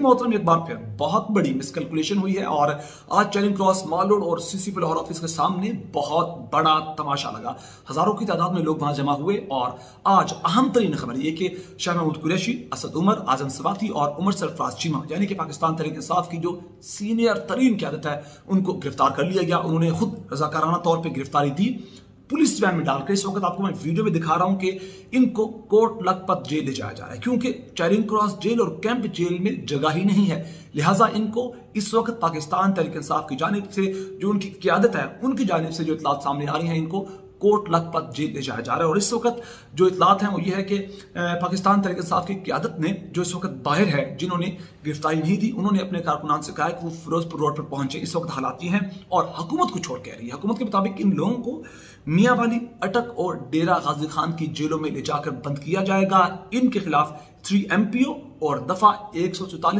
नाज़रीन मोहतरम, एक बार फिर बहुत बड़ी मिसकैलकुलेशन हुई है और आज चैरिंग क्रॉस माल रोड और सीसीपी लाहौर ऑफिस के सामने बहुत बड़ा तमाशा लगा। हजारों की तादाद में लोग वहां जमा हुए और आज अहम तरीन खबर यह कि शाह महमूद कुरैशी, असद उमर, आजम सवाती और उमर सरफराज चीमा यानी कि पाकिस्तान तहरीक इंसाफ की जो सीनियर तरीन क़यादत है उनको गिरफ्तार कर लिया गया। उन्होंने खुद रजाकाराना तौर पर गिरफ्तारी दी, पुलिस वैन में डालकर। इस वक्त आपको मैं वीडियो में दिखा रहा हूं कि इनको कोट लखपत जेल ले जाया जा रहा है, क्योंकि चैरिंग क्रॉस जेल और कैंप जेल में जगह ही नहीं है। लिहाजा इनको इस वक्त पाकिस्तान तहरीक इंसाफ की जानिब से जो उनकी क़यादत है उनकी जानिब से जो इतलात सामने आ रही हैं, इनको कोट लखपत जेल ले जाया जा रहा है। और इस वक्त जो इतलात हैं वो ये है कि पाकिस्तान तहरीक इंसाफ की क़यादत ने जो इस वक्त बाहर है, जिन्होंने गिरफ्तारी नहीं दी, उन्होंने अपने कारकुनान से कहा है कि वो फिरोजपुर रोड पर पहुंचे। इस वक्त हालात ये हैं और हुकूमत कुछ और कह रही है। हुकूमत के मुताबिक इन लोगों को मियाँ वाली, अटक और डेरा गाजी खान की जेलों में ले जाकर बंद किया जाएगा। इनके खिलाफ 3 MPO और दफा 144